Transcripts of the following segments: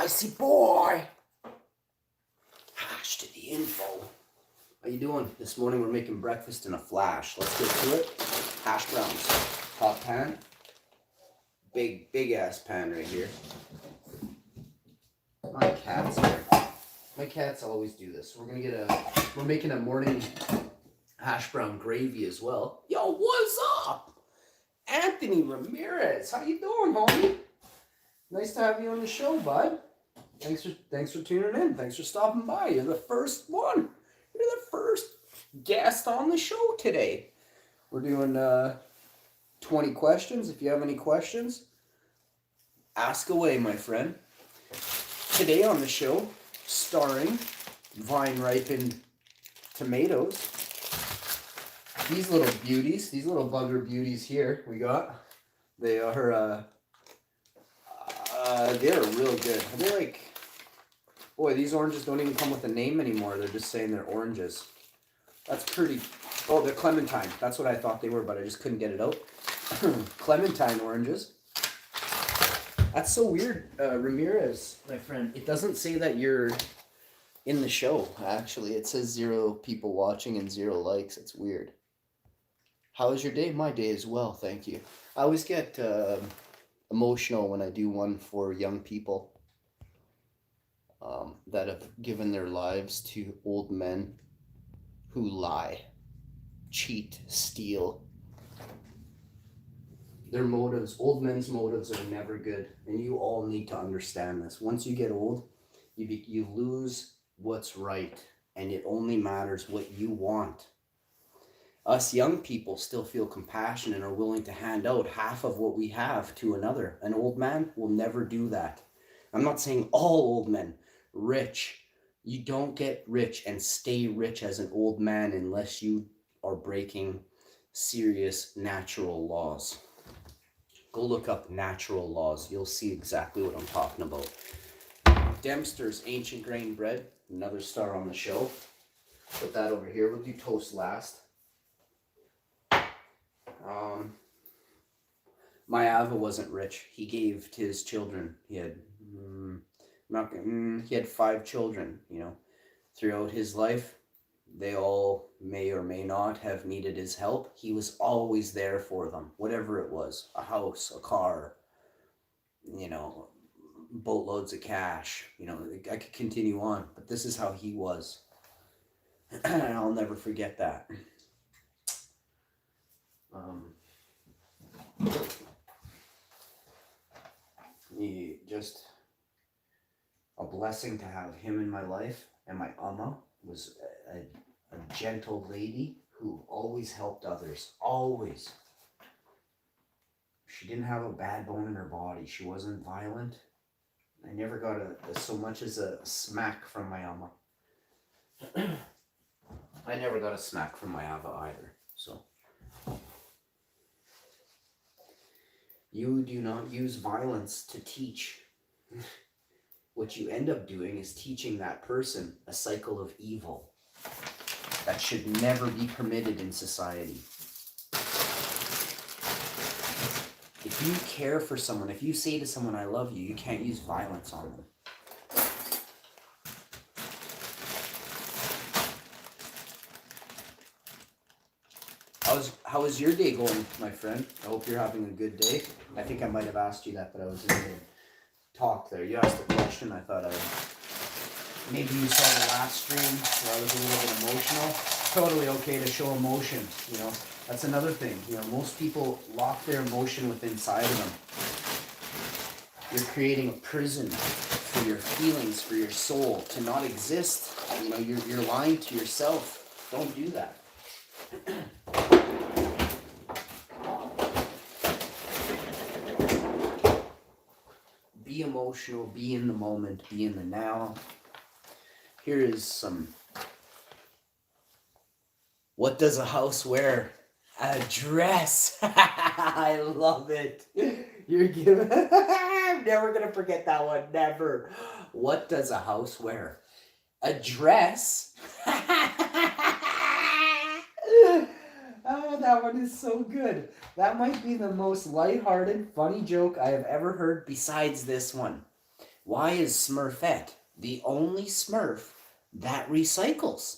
Spicy boy. Hash to the info. How you doing? This morning we're making breakfast in a flash. Let's get to it. Hash browns. Hot pan. Big ass pan right here. My cat's here. My cats always do this. We're making a morning hash brown gravy as well. Yo, what's up? Anthony Ramirez. How you doing, homie? Nice to have you on the show, bud. Thanks for tuning in. Thanks for stopping by. You're the first one. You're the first guest on the show today. We're doing 20 questions. If you have any questions, ask away, my friend. Today on the show, starring vine-ripened tomatoes. These little beauties, these little bugger beauties here we got, they are, they're real good. They're like, boy, these oranges don't even come with a name anymore. They're just saying they're oranges. That's pretty, oh, they're clementine. That's what I thought they were, but I just couldn't get it out. Clementine oranges. That's so weird, Ramirez, my friend. It doesn't say that you're in the show, actually. It says 0 people watching and 0 likes. It's weird. How was your day? My day as well, thank you. I always get emotional when I do one for young people that have given their lives to old men who lie, cheat, steal. Their motives, old men's motives are never good. And you all need to understand this. Once you get old, you lose what's right. And it only matters what you want. Us young people still feel compassion and are willing to hand out half of what we have to another. An old man will never do that. I'm not saying all old men. Rich. You don't get rich and stay rich as an old man unless you are breaking serious natural laws. Go look up natural laws. You'll see exactly what I'm talking about. Dempster's Ancient Grain Bread. Another star on the show. Put that over here. We'll do toast last. My Ava wasn't rich. He gave to his children. He had he had 5 children, you know. Throughout his life, they all may or may not have needed his help. He was always there for them, whatever it was. A house, a car, you know, boatloads of cash. You know, I could continue on, but this is how he was. And I'll never forget that. Just a blessing to have him in my life. And my Amma was a gentle lady who always helped others. Always. She didn't have a bad bone in her body. She wasn't violent. I never got so much as a smack from my Amma. I never got a smack from my Ava either. So you do not use violence to teach. What you end up doing is teaching that person a cycle of evil that should never be permitted in society. If you care for someone, if you say to someone, I love you, you can't use violence on them. How is your day going, my friend? I hope you're having a good day. I think I might have asked you that, but I was in the talk there. You asked a question. I thought maybe you saw the last stream where I was a little bit emotional. Totally okay to show emotion, you know. That's another thing. You know, most people lock their emotion within inside of them. You're creating a prison for your feelings, for your soul to not exist. You know, you're lying to yourself. Don't do that. Be emotional, be in the moment, be in the now. Here is some. What does a house wear? A dress. I love it. You're giving. I'm never going to forget that one. Never. What does a house wear? A dress. Oh, that one is so good. That might be the most lighthearted, funny joke I have ever heard besides this one. Why is Smurfette the only Smurf that recycles?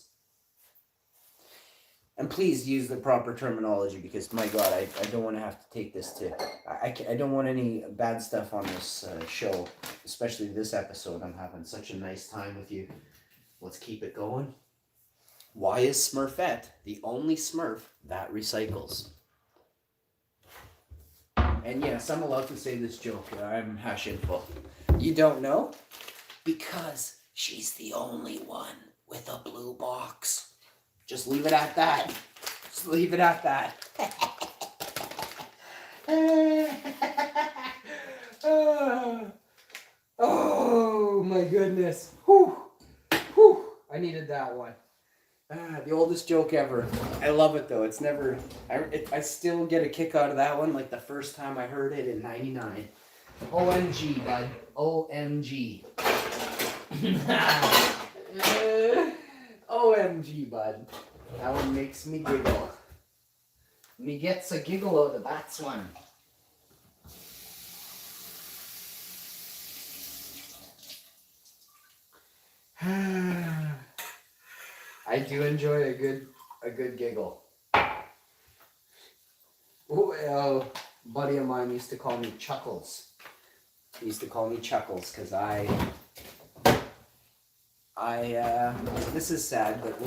And please use the proper terminology because, my God, I don't want to have to take this to... I don't want any bad stuff on this show, especially this episode. I'm having such a nice time with you. Let's keep it going. Why is Smurfette the only Smurf that recycles? And yes, I'm allowed to say this joke. I'm hash info. You don't know? Because she's the only one with a blue box. Just leave it at that. Just leave it at that. Oh my goodness. Whew. Whew. I needed that one. The oldest joke ever. I love it though. It's never... I still get a kick out of that one like the first time I heard it in 99. OMG, bud. OMG. OMG, bud. That one makes me giggle. Me gets a giggle out of that one. I do enjoy a good giggle. Oh, buddy of mine used to call me Chuckles. He used to call me Chuckles because this is sad, but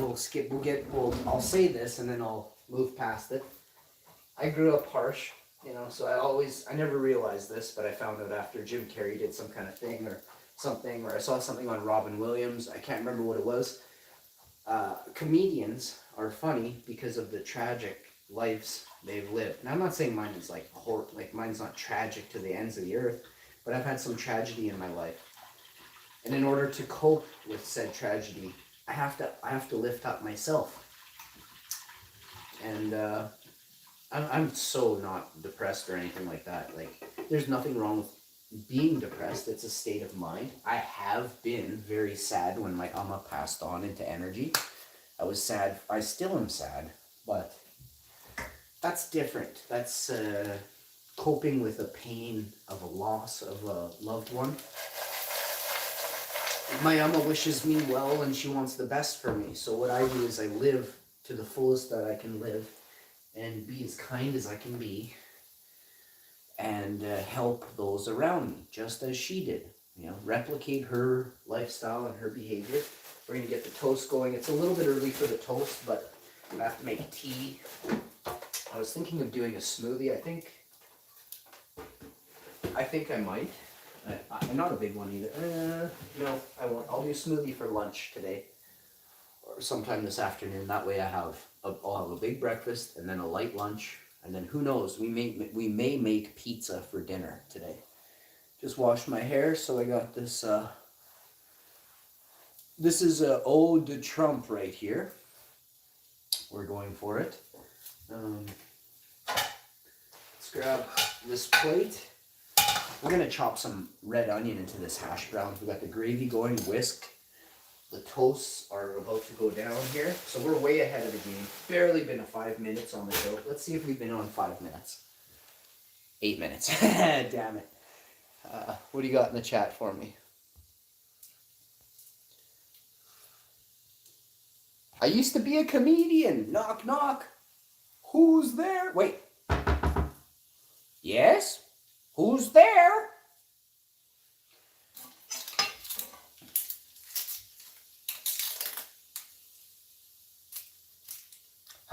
I'll say this and then I'll move past it. I grew up harsh, so I never realized this, but I found out after Jim Carrey did some kind of thing or something, or I saw something on Robin Williams. I can't remember what it was. Comedians are funny because of the tragic lives they've lived. Now, I'm not saying mine is mine's not tragic to the ends of the earth, but I've had some tragedy in my life. And in order to cope with said tragedy, I have to lift up myself. And I'm so not depressed or anything like that. Like, there's nothing wrong with being depressed. It's a state of mind. I have been very sad when my Amma passed on into energy. I was sad. I still am sad, but that's different. That's coping with the pain of a loss of a loved one. My Amma wishes me well and she wants the best for me. So what I do is I live to the fullest that I can live and be as kind as I can be and help those around me, just as she did. Replicate her lifestyle and her behavior. We're going to get the toast going. It's a little bit early for the toast, but I have to make tea. I was thinking of doing a smoothie. I think I might. I'm not a big one either. No, I won't. I'll do smoothie for lunch today, or sometime this afternoon. That way, I'll have a big breakfast and then a light lunch, and then who knows? We may make pizza for dinner today. Just washed my hair, so I got this. This is a Ode to Trump right here. We're going for it. Let's grab this plate. We're going to chop some red onion into this hash browns. We got the gravy going, whisked. The toasts are about to go down here. So we're way ahead of the game. Barely been 5 minutes on the show. Let's see if we've been on 5 minutes. 8 minutes. Damn it. What do you got in the chat for me? I used to be a comedian. Knock, knock. Who's there? Wait. Yes? Who's there?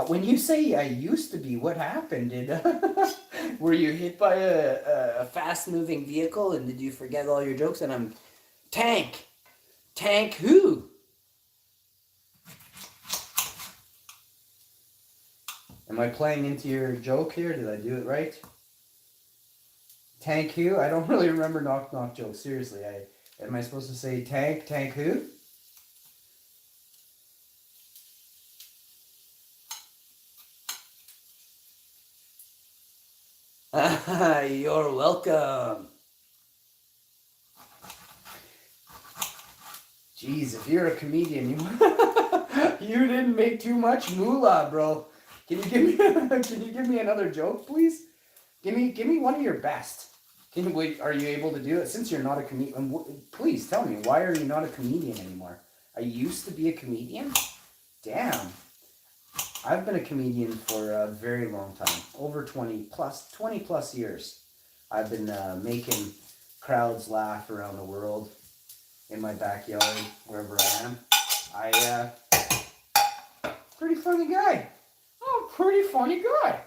When you say I used to be, what happened? Were you hit by a fast-moving vehicle and did you forget all your jokes? And I'm... Tank! Tank who? Am I playing into your joke here? Did I do it right? Tank who? I don't really remember knock knock jokes. Seriously, am I supposed to say tank who? You're welcome. Jeez, if you're a comedian, you didn't make too much moolah, bro. Can you give me another joke, please? Give me one of your best. Are you able to do it? Since you're not a comedian, please tell me, why are you not a comedian anymore? I used to be a comedian? Damn. I've been a comedian for a very long time. Over 20 plus years. I've been making crowds laugh around the world. In my backyard, wherever I am. Pretty funny guy. Oh, pretty funny guy.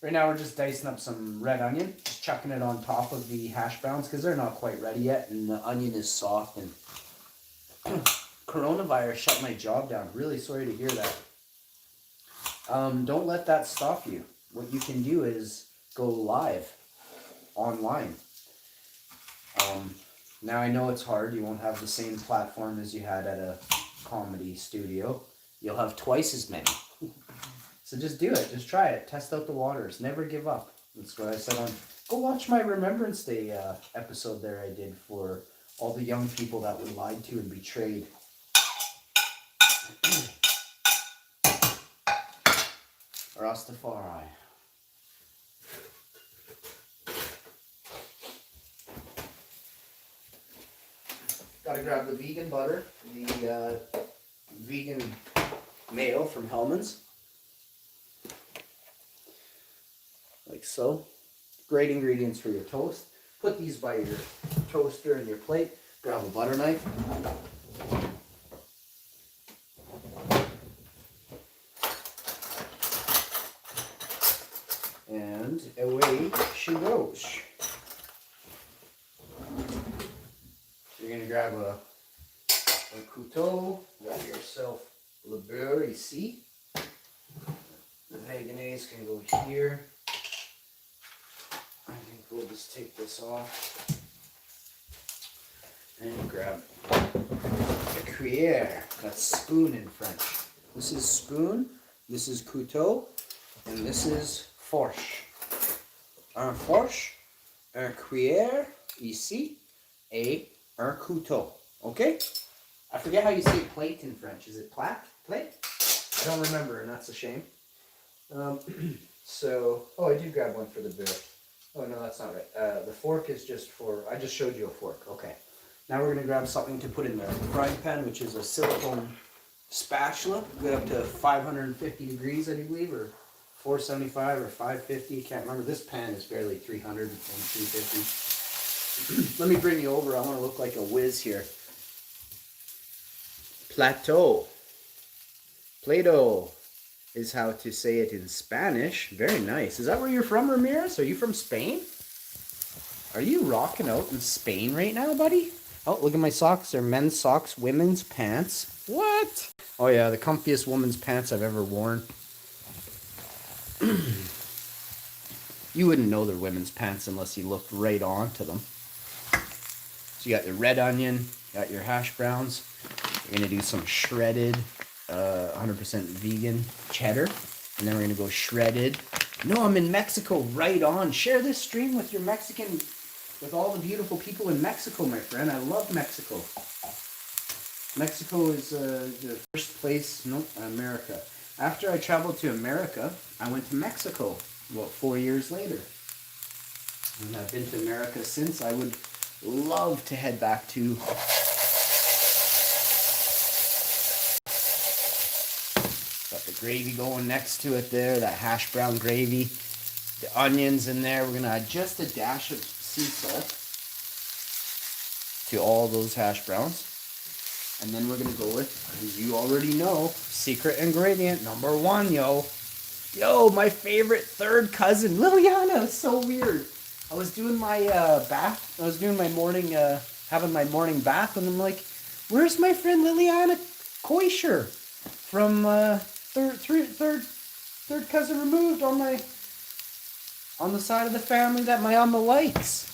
Right now we're just dicing up some red onion, just chucking it on top of the hash browns because they're not quite ready yet, and the onion is soft. And coronavirus shut my job down. Really sorry to hear that. Don't let that stop you. What you can do is go live online. Now I know it's hard. You won't have the same platform as you had at a comedy studio. You'll have twice as many. So just do it. Just try it. Test out the waters. Never give up. That's what I said on... Go watch my Remembrance Day episode there I did for all the young people that were lied to and betrayed. Rastafari. Gotta grab the vegan butter, the vegan mayo from Hellman's. Like so. Great ingredients for your toast. Put these by your toaster and your plate. Grab a butter knife. And away she goes. You're going to grab a couteau, grab yourself le beurre ici. The veganese can go here. I think we'll just take this off. And grab a cuillère. That's spoon in French. This is spoon, this is couteau, and this is fourche. Un fourche, un cuillère ici, et un couteau. Okay? I forget how you say plate in French. Is it plate? Plate? I don't remember, and that's a shame. So, oh, I do grab one for the beer. Oh, no, that's not right. The fork is just for, I just showed you a fork. Okay. Now we're going to grab something to put in the frying pan, which is a silicone spatula. Get up to 550 degrees, I do believe, or 475 or 550. I can't remember. This pan is barely 300 and 350. Let me bring you over. I want to look like a whiz here. Plateau. Play-Doh is how to say it in Spanish. Very nice. Is that where you're from, Ramirez? Are you from Spain? Are you rocking out in Spain right now, buddy? Oh, look at my socks. They're men's socks, women's pants. What? Oh yeah, the comfiest woman's pants I've ever worn. You wouldn't know they're women's pants unless you looked right onto them. So you got your red onion, you got your hash browns. You're gonna do some shredded 100% vegan cheddar, and then we're gonna go shredded. No, I'm in Mexico. Right on. Share this stream with your Mexican, with all the beautiful people in Mexico, my friend. I love Mexico. Mexico is the first place. No, America. After I traveled to America, I went to Mexico. About 4 years later, and I've been to America since. I would love to head back to. Gravy going next to it there, that hash brown gravy, the onions in there. We're gonna add just a dash of sea salt to all those hash browns, and then we're gonna go with, as you already know, secret ingredient number one, yo, my favorite third cousin, Liliana. It's so weird. I was doing my bath. I was doing my morning, having my morning bath, and I'm like, where's my friend Liliana Koischer from third cousin removed on the side of the family that my mama likes.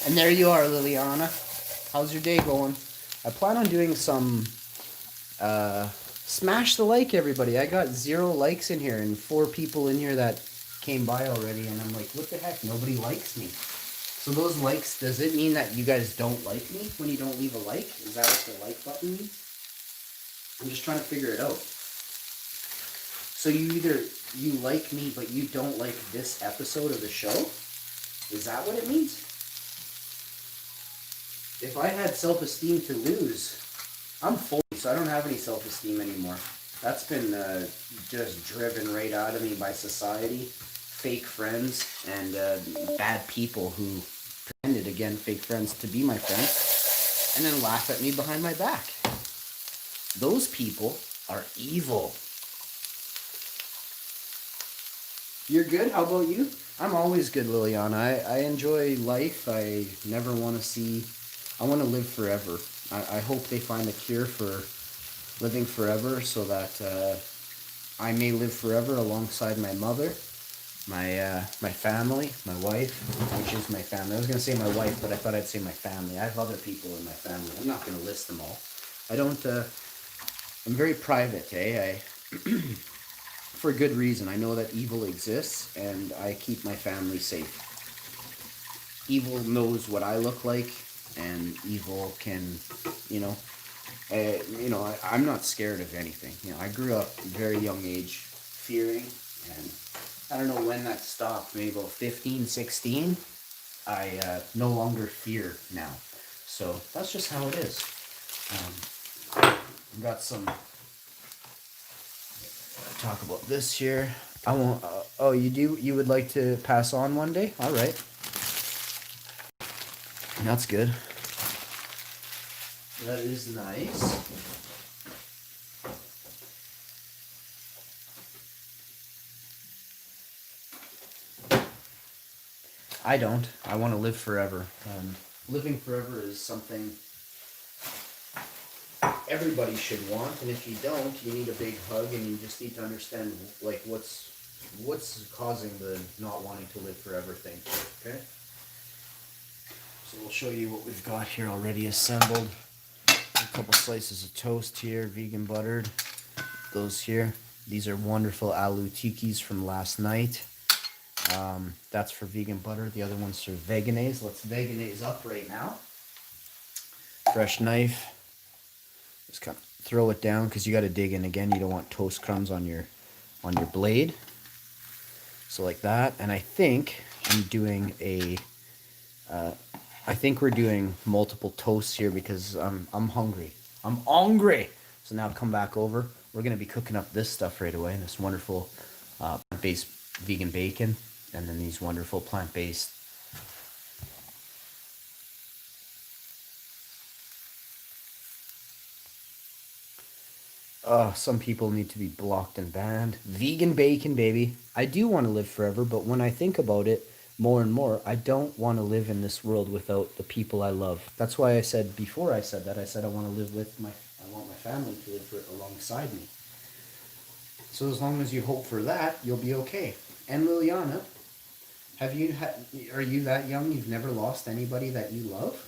And there you are, Liliana. How's your day going? I plan on doing some smash the like, everybody. I got 0 likes in here and 4 people in here that came by already, and I'm like, what the heck? Nobody likes me. So those likes, does it mean that you guys don't like me when you don't leave a like? Is that what the like button means? I'm just trying to figure it out. So you like me, but you don't like this episode of the show? Is that what it means? If I had self-esteem to lose, I'm 40, so I don't have any self-esteem anymore. That's been just driven right out of me by society, fake friends, and bad people who pretended, again, fake friends to be my friends, and then laugh at me behind my back. Those people are evil. You're good? How about you? I'm always good, Liliana. I enjoy life. I never want to see... I want to live forever. I hope they find a cure for living forever so that I may live forever alongside my mother, my family, my wife, which is my family. I was going to say my wife, but I thought I'd say my family. I have other people in my family. I'm not going to list them all. I don't... I'm very private, eh? For a good reason. I know that evil exists, and I keep my family safe. Evil knows what I look like, and evil can, I'm not scared of anything. I grew up at a very young age fearing, and I don't know when that stopped, maybe about 15, 16. I no longer fear now. So that's just how it is. I've got some... talk about this here. I won't... oh, you would like to pass on one day? All right. That's good. That is nice. I don't. I want to live forever. Living forever is something everybody should want, and if you don't, you need a big hug, and you just need to understand like what's causing the not wanting to live forever thing. Okay? So we'll show you what we've got here already assembled. A couple slices of toast here, vegan buttered. Those here. These are wonderful aloo tikis from last night. That's for vegan butter. The other one's for veganaise. Let's veganaise up right now. Fresh knife. Just kind of throw it down because you got to dig in again. You don't want toast crumbs on your blade. So like that. And I think I'm doing I think we're doing multiple toasts here because I'm hungry. I'm hungry. So now come back over. We're gonna be cooking up this stuff right away. This wonderful plant-based vegan bacon, and then these wonderful plant-based. Some people need to be blocked and banned. Vegan bacon, baby. I do want to live forever, but when I think about it more and more, I don't want to live in this world without the people I love. That's why I said before I said that, I want to live with I want my family to live alongside me. So as long as you hope for that, you'll be okay. And Liliana, are you that young? You've never lost anybody that you love?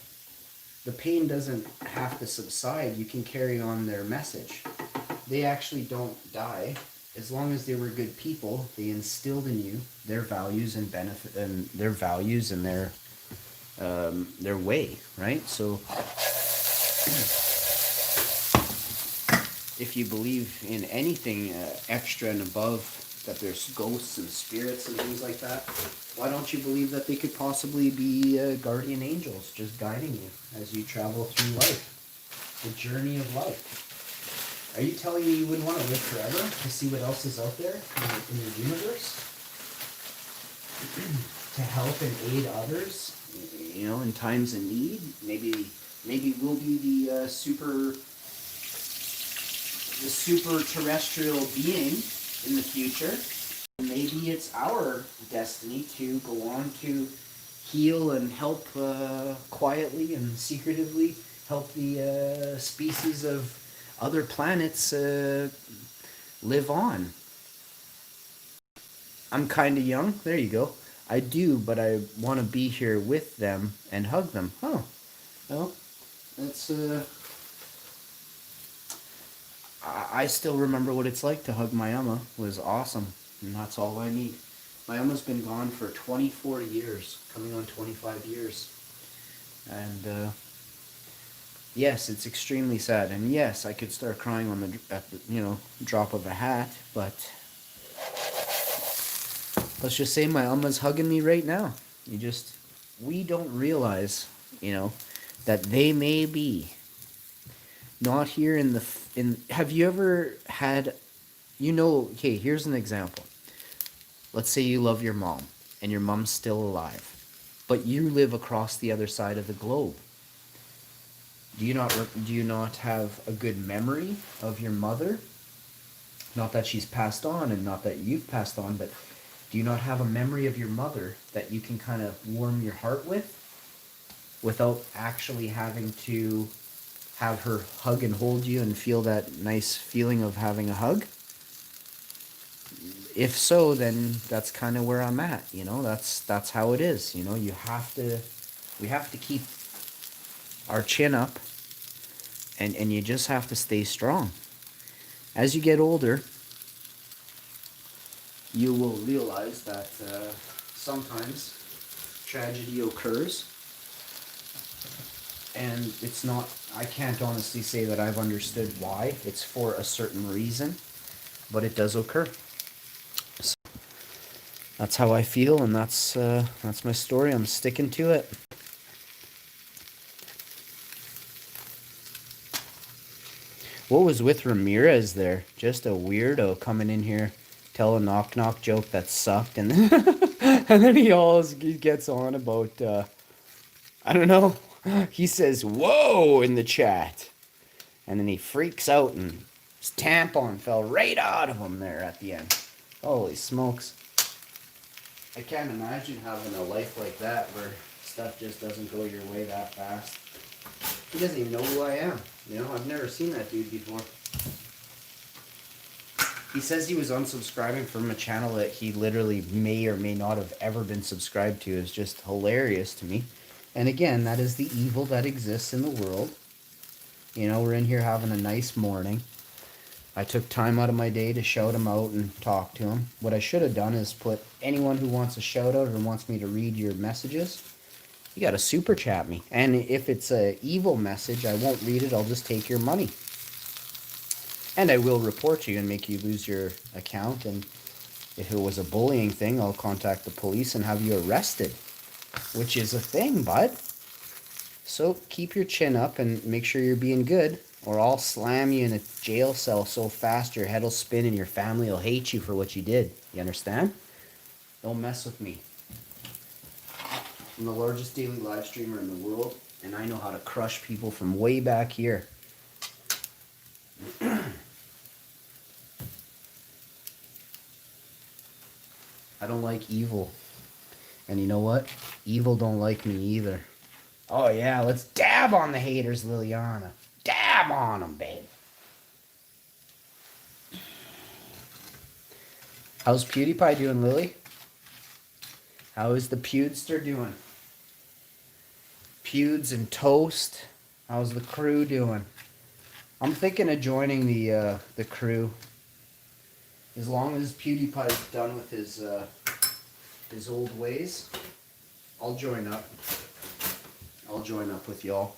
The pain doesn't have to subside. You can carry on their message. They actually don't die. As long as they were good people, they instilled in you their values and benefit and their values and their way, right? So if you believe in anything extra and above, that there's ghosts and spirits and things like that, why don't you believe that they could possibly be guardian angels just guiding you as you travel through life, the journey of life? Are you telling me you wouldn't want to live forever to see what else is out there in the universe? To help and aid others, in times of need? Maybe we'll be the super terrestrial being in the future. Maybe it's our destiny to go on to heal and help quietly and secretively help the species of other planets live on. I'm kind of young. There you go. I do, but I want to be here with them and hug them. Oh, well, that's I still remember what it's like to hug my Emma. It was awesome, and that's all I need. My Emma's been gone for 24 years, coming on 25 years, and yes, it's extremely sad, and yes, I could start crying at the drop of a hat, but let's just say my Alma's hugging me right now. We don't realize, that they may be not here have you ever had, okay, here's an example. Let's say you love your mom and your mom's still alive, but you live across the other side of the globe. Do you not have a good memory of your mother? Not that she's passed on and not that you've passed on, but do you not have a memory of your mother that you can kind of warm your heart with without actually having to have her hug and hold you and feel that nice feeling of having a hug? If so, then that's kind of where I'm at. That's how it is. We have to keep our chin up, and you just have to stay strong. As you get older, you will realize that sometimes tragedy occurs, and I can't honestly say that I've understood why. It's for a certain reason, but it does occur. So that's how I feel, and that's my story. I'm sticking to it. What was with Ramirez there? Just a weirdo coming in here, tell a knock-knock joke that sucked, and then he gets on about, I don't know, he says, "Whoa," in the chat, and then he freaks out, and his tampon fell right out of him there at the end. Holy smokes. I can't imagine having a life like that where stuff just doesn't go your way that fast. He doesn't even know who I am. I've never seen that dude before. He says he was unsubscribing from a channel that he literally may or may not have ever been subscribed to. It's just hilarious to me. And again, that is the evil that exists in the world. We're in here having a nice morning. I took time out of my day to shout him out and talk to him. What I should have done is put anyone who wants a shout out or wants me to read your messages, you got to super chat me. And if it's a evil message, I won't read it. I'll just take your money. And I will report you and make you lose your account. And if it was a bullying thing, I'll contact the police and have you arrested, which is a thing, bud. So keep your chin up and make sure you're being good, or I'll slam you in a jail cell so fast your head will spin and your family will hate you for what you did. You understand? Don't mess with me. I'm the largest daily live streamer in the world, and I know how to crush people from way back here. I don't like evil. And you know what? Evil don't like me either. Oh yeah, let's dab on the haters, Liliana. Dab on them, babe. How's PewDiePie doing, Lily? How is the Pewdster doing? Pewds and Toast. How's the crew doing? I'm thinking of joining the crew. As long as PewDiePie's done with his old ways, I'll join up. I'll join up with y'all.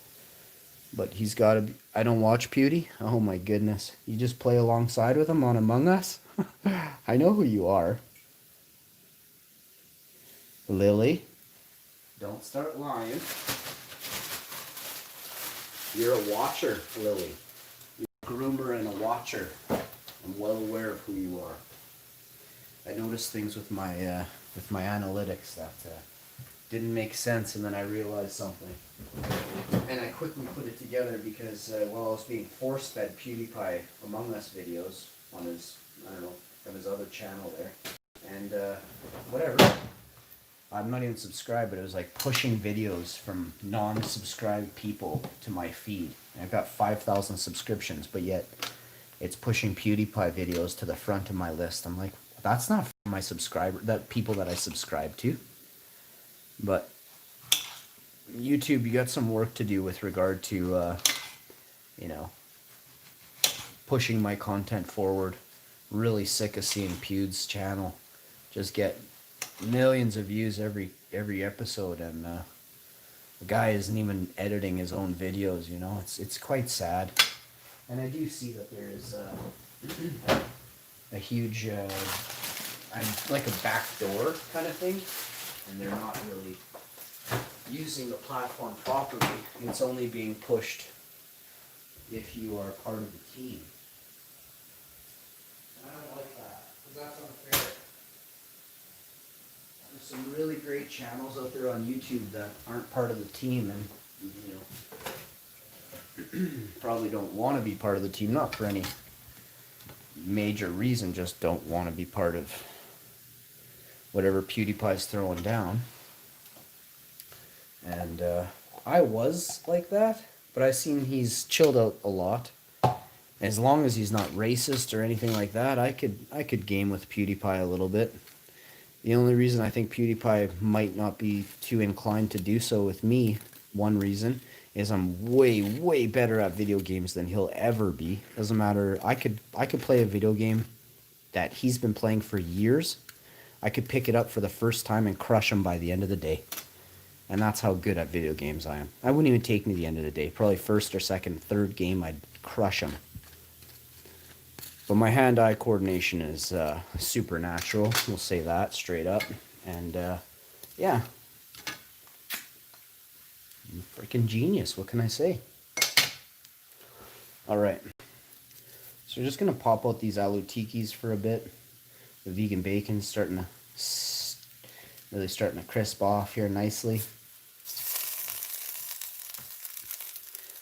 But he's got to be... I don't watch Pewdie. Oh my goodness. You just play alongside with him on Among Us? I know who you are. Lily, don't start lying. You're a watcher, Lily. You're a groomer and a watcher. I'm well aware of who you are. I noticed things with my analytics that didn't make sense, and then I realized something. And I quickly put it together because while I was being force-fed PewDiePie Among Us videos on his, from his other channel there, and whatever. I'm not even subscribed, but it was like pushing videos from non-subscribed people to my feed. And I've got 5,000 subscriptions, but yet it's pushing PewDiePie videos to the front of my list. I'm like, that's not for my people that I subscribe to. But YouTube, you got some work to do with regard to, pushing my content forward. Really sick of seeing Pewd's channel just get millions of views every episode, and the guy isn't even editing his own videos. It's quite sad. And I do see that there is a huge like a back door kind of thing, and they're not really using the platform properly. It's only being pushed if you are part of the team. I don't like that, because that's unfair. There's some really great channels out there on YouTube that aren't part of the team, and probably don't want to be part of the team, not for any major reason, just don't want to be part of whatever PewDiePie's throwing down. And I was like that, but I've seen he's chilled out a lot. As long as he's not racist or anything like that, I could game with PewDiePie a little bit. The only reason I think PewDiePie might not be too inclined to do so with me, one reason, is I'm way, way better at video games than he'll ever be. Doesn't matter. I could play a video game that he's been playing for years. I could pick it up for the first time and crush him by the end of the day. And that's how good at video games I am. I wouldn't even take me the end of the day. Probably first or second, third game, I'd crush him. But my hand-eye coordination is supernatural. We'll say that straight up. And yeah. I'm a freaking genius. What can I say? All right. So we're just going to pop out these aloo tikis for a bit. The vegan bacon's really starting to crisp off here nicely.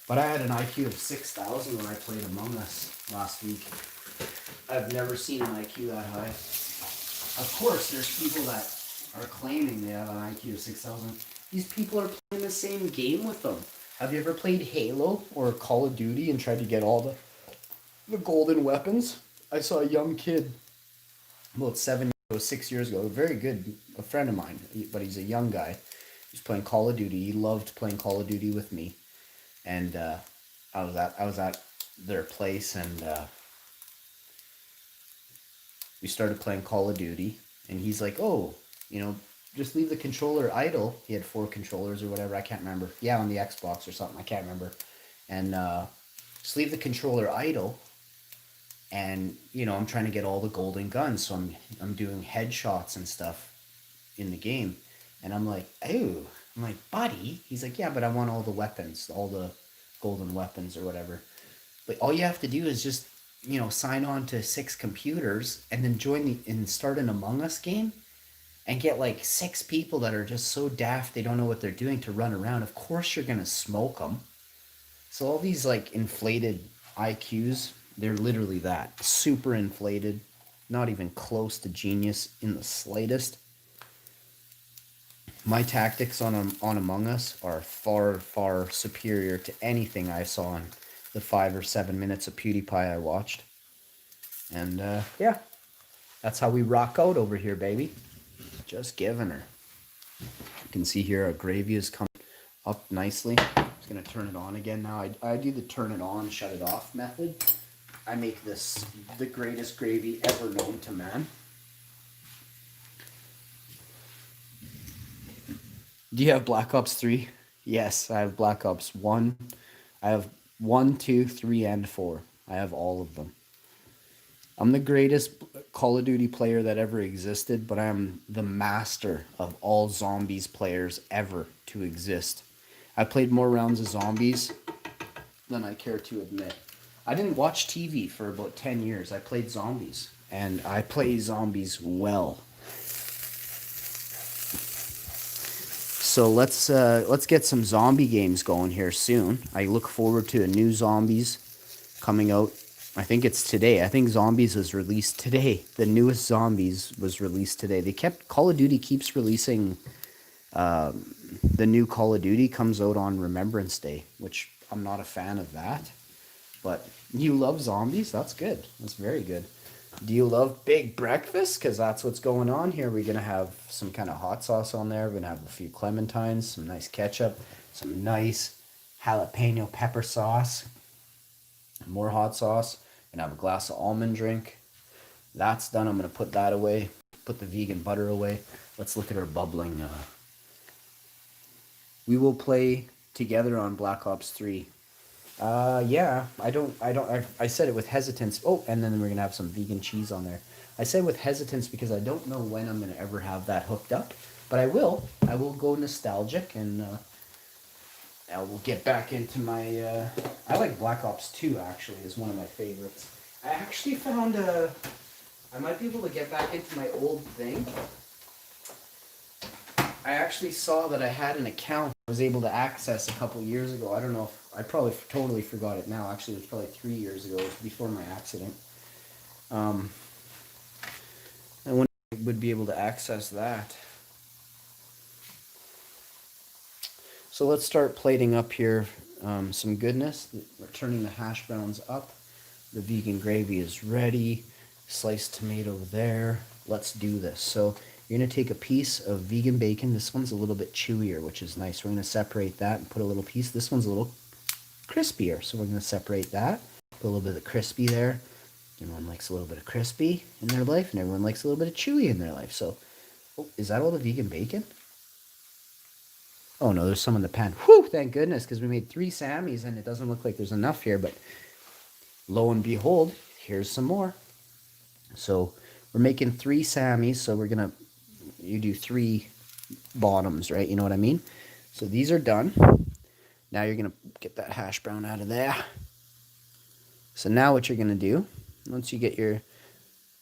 But I had an IQ of 6,000 when I played Among Us last week. I've never seen an IQ that high. Of course, there's people that are claiming they have an IQ of 6,000. These people are playing the same game with them. Have you ever played Halo or Call of Duty and tried to get all the golden weapons? I saw a young kid about 6 years ago, very good, a friend of mine, but he's a young guy. He's playing Call of Duty. He loved playing Call of Duty with me. And I was at their place, and we started playing Call of Duty, and he's like, oh, just leave the controller idle. He had 4 controllers or whatever, I can't remember. Yeah, on the Xbox or something, I can't remember. And just leave the controller idle, and I'm trying to get all the golden guns, so I'm doing headshots and stuff in the game, and I'm like, ew. I'm like, buddy. He's like, yeah, but I want all the weapons, all the golden weapons or whatever. But all you have to do is just, sign on to 6 computers and then and start an Among Us game and get like 6 people that are just so daft they don't know what they're doing to run around. Of course you're going to smoke them. So all these like inflated IQs, they're literally that. Super inflated. Not even close to genius in the slightest. My tactics on Among Us are far, far superior to anything I saw in the 5 or 7 minutes of PewDiePie I watched. And yeah, that's how we rock out over here, baby. Just giving her. You can see here our gravy is coming up nicely. I'm just going to turn it on again now. I do the turn it on, shut it off method. I make this the greatest gravy ever known to man. Do you have Black Ops 3? Yes, I have Black Ops 1. I have 1, 2, 3, and 4. I have all of them. I'm the greatest Call of Duty player that ever existed, but I am the master of all zombies players ever to exist. I played more rounds of zombies than I care to admit. I didn't watch TV for about 10 years. I played zombies, and I play zombies well. So let's get some zombie games going here soon. I look forward to a new Zombies coming out. I think it's today. I think Zombies was released today. The newest Zombies was released today. Call of Duty keeps releasing the new Call of Duty comes out on Remembrance Day, which I'm not a fan of that. But you love zombies? That's good. That's very good. Do you love big breakfast? Because that's what's going on here. We're going to have some kind of hot sauce on there. We're going to have a few clementines, some nice ketchup, some nice jalapeno pepper sauce, more hot sauce. Going to have a glass of almond drink. That's done. I'm going to put that away. Put the vegan butter away. Let's look at our bubbling. We will play together on Black Ops 3. Yeah, I said it with hesitance. Oh, and then we're gonna have some vegan cheese on there. I said with hesitance because I don't know when I'm gonna ever have that hooked up, but I will. I will go nostalgic and I will get back into my. I like Black Ops 2 actually is one of my favorites. I actually found I might be able to get back into my old thing. I actually saw that I had an account I was able to access a couple years ago. I don't know if I probably totally forgot it now. Actually, it was probably 3 years ago. It was before my accident. Um, I wonder if I would be able to access that. So let's start plating up here some goodness. We're turning the hash browns up. The vegan gravy is ready. Sliced tomato there. Let's do this. So you're going to take a piece of vegan bacon. This one's a little bit chewier, which is nice. We're going to separate that and put a little piece. This one's a little crispier, so we're going to separate that. Put a little bit of crispy there. Everyone likes a little bit of crispy in their life, and everyone likes a little bit of chewy in their life. So, oh, is that all the vegan bacon? Oh no, there's some in the pan. Whew, thank goodness, because we made 3 Sammys, and it doesn't look like there's enough here, but lo and behold, here's some more. So we're making 3 Sammys, so we're gonna, you do 3 bottoms, right? You know what I mean? So these are done. Now you're gonna get that hash brown out of there. So now what you're gonna do, once you get your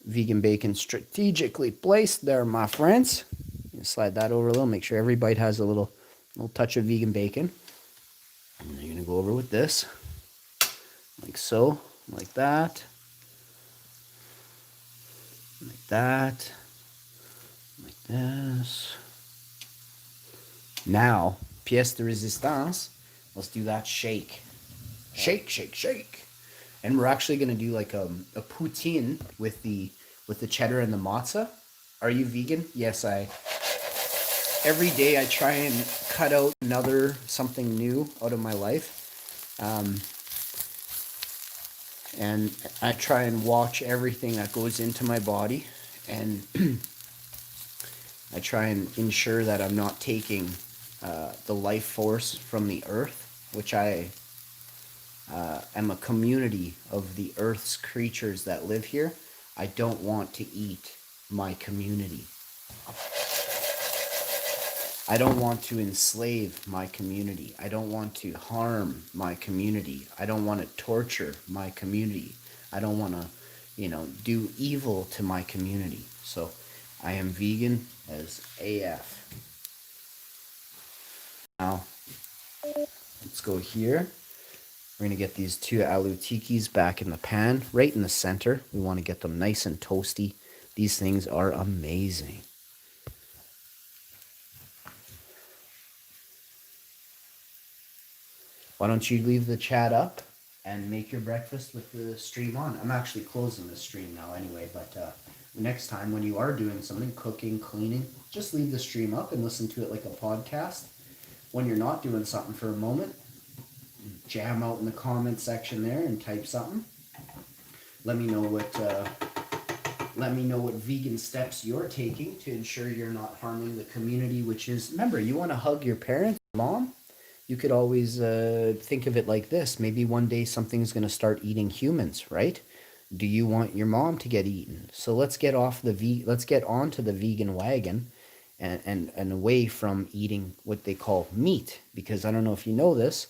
vegan bacon strategically placed there, my friends, you slide that over a little, make sure every bite has a little touch of vegan bacon. And you're gonna go over with this, like so, like that, like that, like this. Now, pièce de résistance, let's do that shake. Shake, shake, shake. And we're actually gonna do like a poutine with the cheddar and the matzah. Are you vegan? Yes, every day I try and cut out something new out of my life. And I try and watch everything that goes into my body, and I try and ensure that I'm not taking the life force from the earth, which I am a community of the earth's creatures that live here. I don't want to eat my community. I don't want to enslave my community. I don't want to harm my community. I don't want to torture my community. I don't want to, do evil to my community. So I am vegan as AF. Now, let's go here. We're going to get these 2 aloo tikis back in the pan, right in the center. We want to get them nice and toasty. These things are amazing. Why don't you leave the chat up and make your breakfast with the stream on? I'm actually closing the stream now anyway, but next time when you are doing something, cooking, cleaning, just leave the stream up and listen to it like a podcast. When you're not doing something for a moment, jam out in the comment section there and type something. Let me know what vegan steps you're taking to ensure you're not harming the community, which is, remember, you want to hug your parents, mom. You could always think of it like this. Maybe one day something's going to start eating humans, right? Do you want your mom to get eaten? So let's get onto the vegan wagon and away from eating what they call meat, because I don't know if you know this,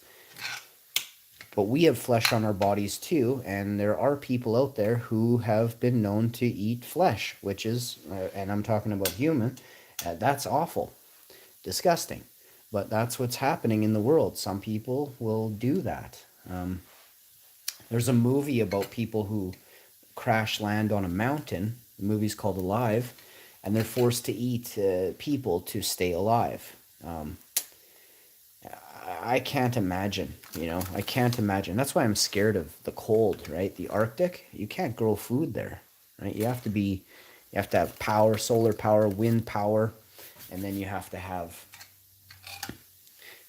but we have flesh on our bodies too, and there are people out there who have been known to eat flesh, which is, and I'm talking about human, that's awful, disgusting. But that's what's happening in the world. Some people will do that. There's a movie about people who crash land on a mountain. The movie's called Alive, and they're forced to eat people to stay alive. I can't imagine, I can't imagine. That's why I'm scared of the cold, right? The Arctic, you can't grow food there, right? You have to have power, solar power, wind power, and then you have to have,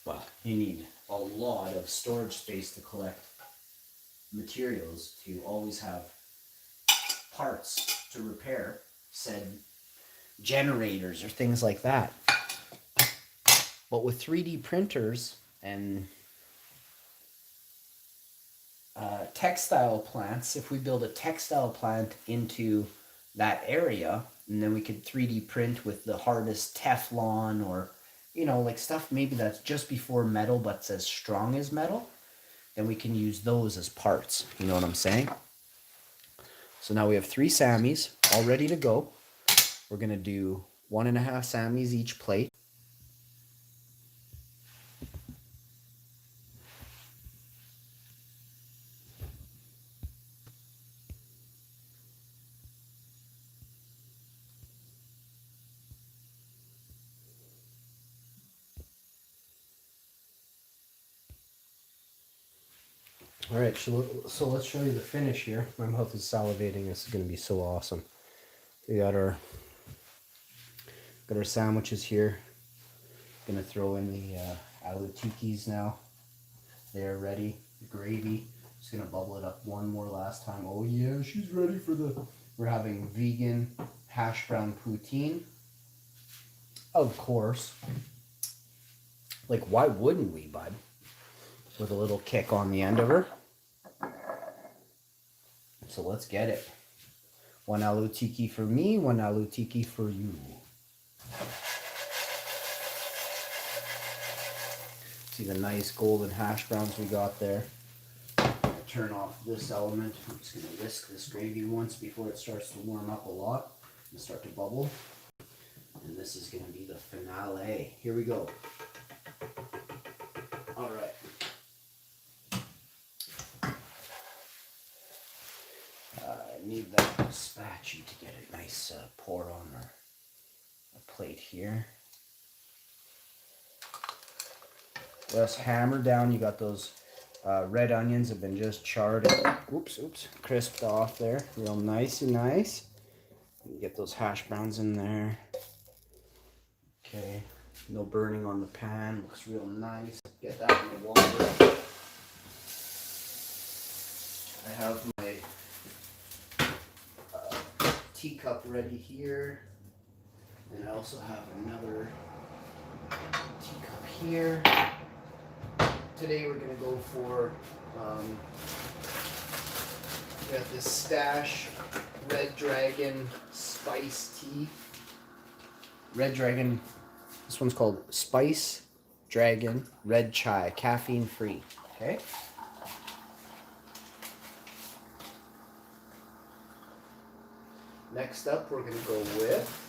well, you need a lot of storage space to collect materials to always have parts to repair said generators or things like that. But with 3D printers and textile plants, if we build a textile plant into that area, and then we could 3D print with the hardest Teflon, or, you know, like stuff maybe that's just before metal but it's as strong as metal, then we can use those as parts. You know what I'm saying? So now we have 3 Sammys all ready to go. We're going to do 1.5 Sammys each plate. All right, so let's show you the finish here. My mouth is salivating. This is going to be so awesome. We got our sandwiches here. Gonna throw in the aloo tikis now. They're ready. The gravy. Just gonna bubble it up one more last time. Oh yeah, she's ready for the. We're having vegan hash brown poutine. Of course. Like, why wouldn't we, bud? With a little kick on the end of her. So let's get it. 1 aloo tiki for me, 1 aloo tiki for you. See the nice golden hash browns we got there. Turn off this element. I'm just going to whisk this gravy once before it starts to warm up a lot and start to bubble. And this is going to be the finale. Here we go. All right. I need that spatula to get a nice pour on a plate here. Let's hammer down. You got those red onions have been just charred and crisped off there. Real nice and nice. You get those hash browns in there. Okay. No burning on the pan. Looks real nice. Get that in the water. I have my teacup ready here. And I also have another teacup here. Today we're going to go for, we got this Stash Red Dragon Spice Tea. Red Dragon, this one's called Spice Dragon Red Chai, caffeine free, okay? Next up we're going to go with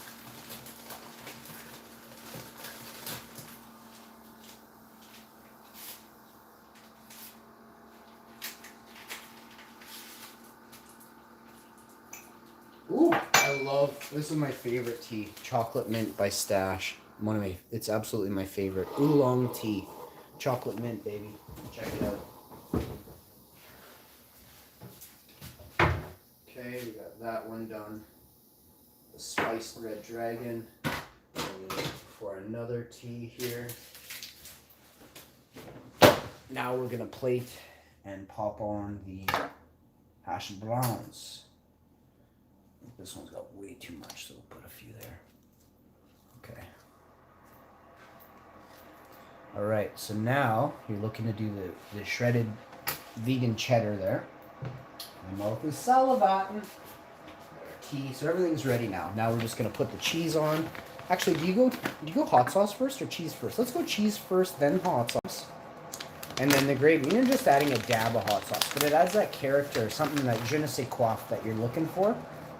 this is my favorite tea, chocolate mint by Stash. It's absolutely my favorite. Oolong tea, chocolate mint, baby. Check it out. Okay, we got that one done. The spiced Red Dragon. For another tea here. Now we're gonna plate and pop on the hash browns. This one's got way too much, so we'll put a few there. Okay. All right, so now you're looking to do the shredded vegan cheddar there. My mouth is salivating. Tea, so everything's ready now. Now we're just gonna put the cheese on. Actually, do you go hot sauce first or cheese first? Let's go cheese first, then hot sauce. And then the gravy. You're just adding a dab of hot sauce, but it adds that character, something that je ne sais quoi that you're looking for.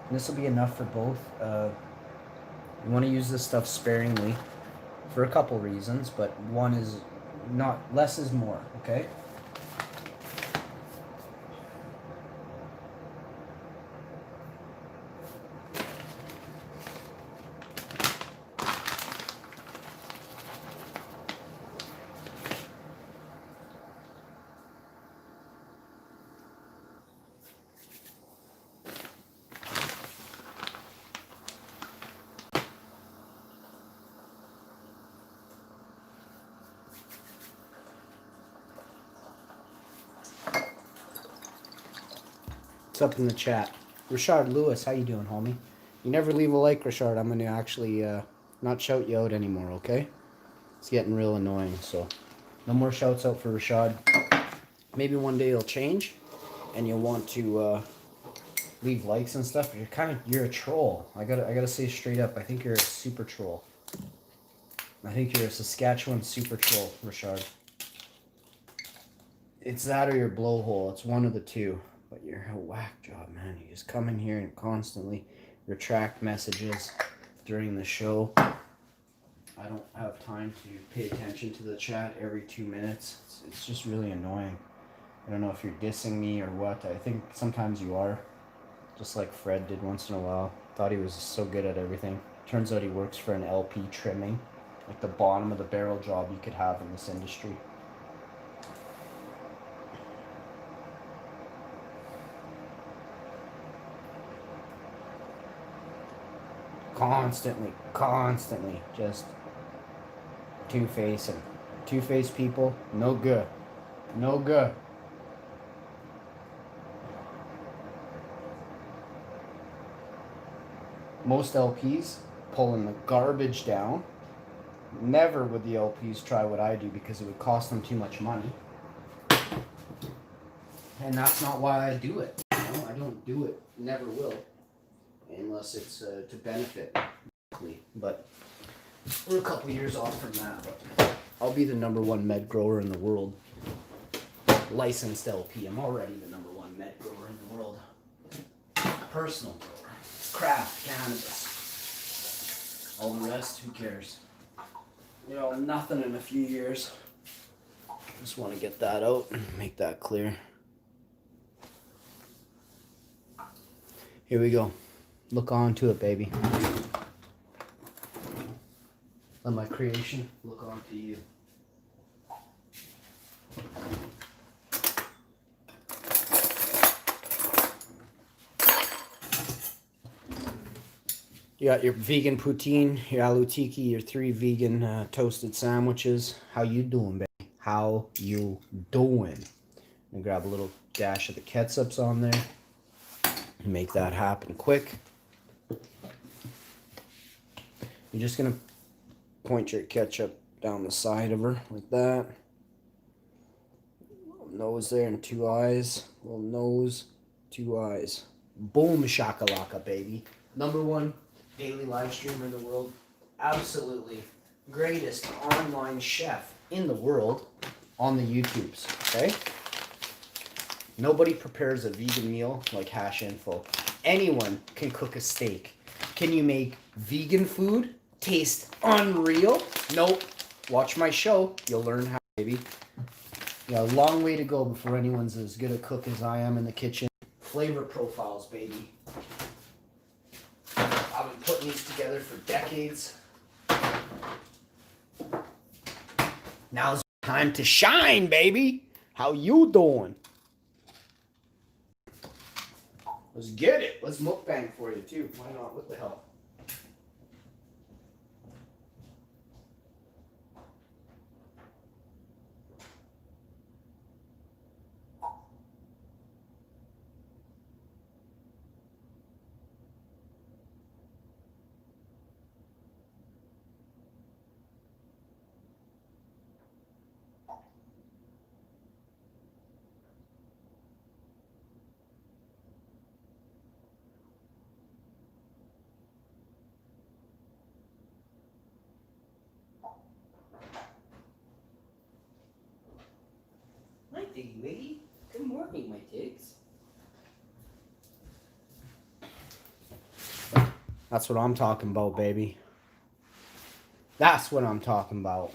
And this will be enough for both. You want to use this stuff sparingly for a couple reasons, but one is less is more, okay? What's up in the chat? Richard Lewis, how you doing, homie? You never leave a like, Richard. I'm going to actually not shout you out anymore, okay? It's getting real annoying, so no more shouts out for Richard. Maybe one day it'll change. and you want to leave likes and stuff, but you're a troll. I gotta say straight up, I think you're a super troll. I think you're a Saskatchewan super troll, Richard. It's that or your blowhole. It's one of the two. But you're a whack job, man. You just come in here and constantly retract messages during the show. I don't have time to pay attention to the chat every 2 minutes. It's just really annoying. I don't know if you're dissing me or what. I think sometimes you are. Just like Fred did once in a while. Thought he was so good at everything. Turns out he works for an LP trimming. Like the bottom of the barrel job you could have in this industry. Constantly, just two-facing. Two-faced people, no good. No good. Most LPs pulling the garbage down. Never would the LPs try what I do because it would cost them too much money. And that's not why I do it. You know, I don't do it, never will. Unless it's to benefit, but we're a couple years off from that. But I'll be the #1 med grower in the world. Licensed LP. I'm already the #1 med grower in the world. Personal grower. Craft cannabis. All the rest, who cares? You know, nothing in a few years. Just want to get that out and make that clear. Here we go. Look on to it, baby. Let my creation look on to you. You got your vegan poutine, your aloo tiki, your 3 vegan toasted sandwiches. How you doing, baby? How you doing? And grab a little dash of the ketchups on there. Make that happen quick. You're just going to point your ketchup down the side of her like that. Little nose there and 2 eyes. Little nose, 2 eyes. Boom shakalaka, baby. #1 daily live streamer in the world. Absolutely greatest online chef in the world on the YouTubes, okay? Nobody prepares a vegan meal like Hash Info. Anyone can cook a steak. Can you make vegan food taste unreal? Nope. Watch my show. You'll learn how, baby. You got a long way to go before anyone's as good a cook as I am in the kitchen. Flavor profiles, baby. I've been putting these together for decades. Now's time to shine, baby. How you doing? Let's get it. Let's mukbang for you, too. Why not? What the hell? Hi, Diggy Wiggy. Good morning, my tigs. That's what I'm talking about, baby. That's what I'm talking about.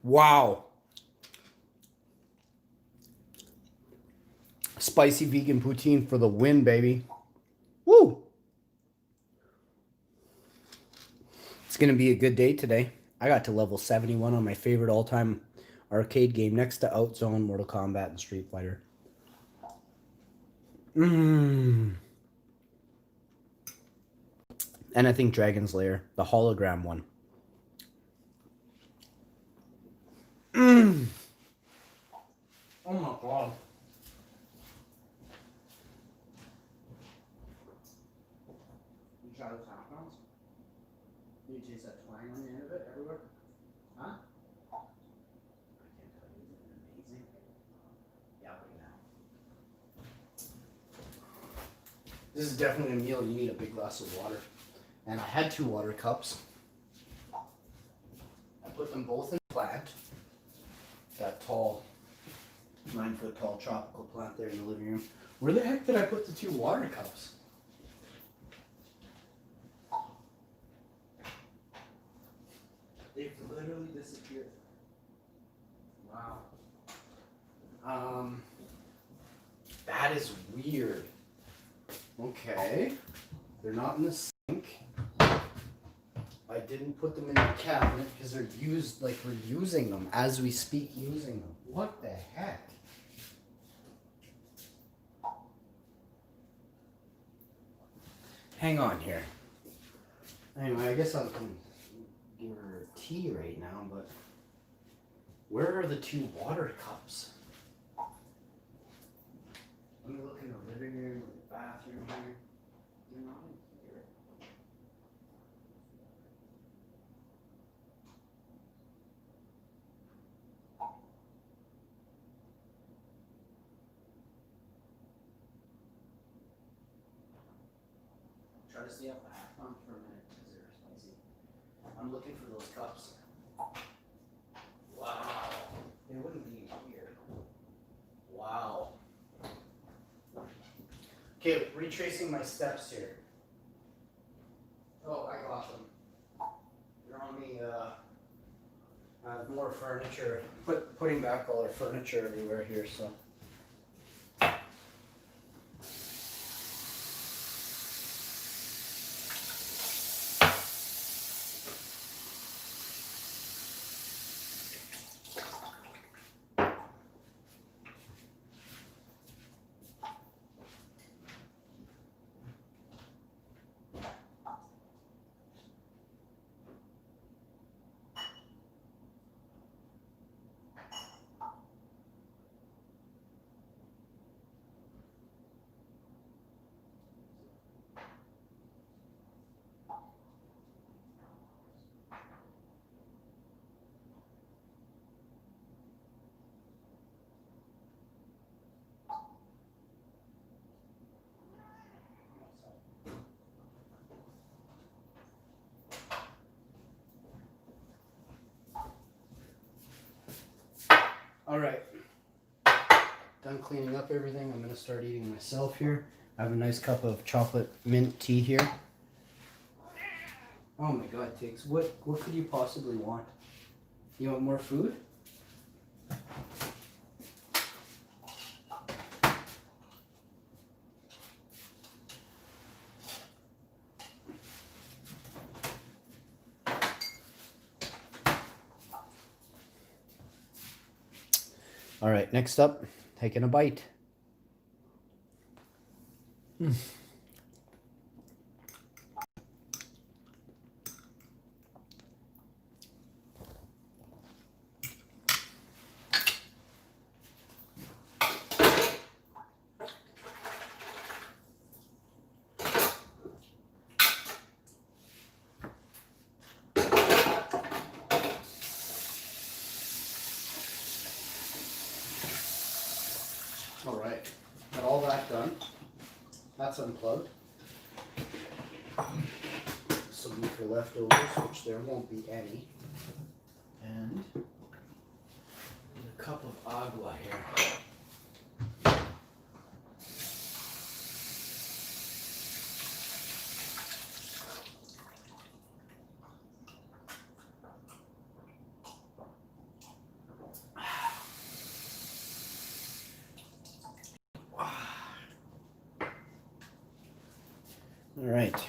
Wow. Spicy vegan poutine for the win, baby. Woo! It's going to be a good day today. I got to level 71 on my favorite all-time arcade game next to Outzone, Mortal Kombat, and Street Fighter. And I think Dragon's Lair, the hologram one. Oh my god. You try the tampons? You taste that twang on the end of it everywhere? Huh? I can't tell you, isn't it amazing? Yeah, right now. This is definitely a meal you need a big glass of water. And I had 2 water cups. I put them both in the plant. That tall, 9-foot tall tropical plant there in the living room. Where the heck did I put the 2 water cups? They've literally disappeared. Wow. That is weird. Okay. They're not in the sink. I didn't put them in the cabinet because they're used, like we're using them as we speak, using them. What the heck? Hang on here. Anyway, I guess I'll give her tea right now, but where are the 2 water cups? Let me look in the living room, the bathroom here. They're not in here. Try to stay up the half pump for a minute because they're spicy. I'm looking for those cups. Wow. They wouldn't be here. Wow. Okay, retracing my steps here. Oh, I got them. They're on the, more furniture. Putting back all our furniture everywhere here, so. All right, done cleaning up everything. I'm gonna start eating myself here. I have a nice cup of chocolate mint tea here. Oh my God, Tiggs, what could you possibly want? You want more food? All right, next up, taking a bite. All right, got all that done. That's unplugged. Some for leftovers, which there won't be any. And a cup of agua here. All right.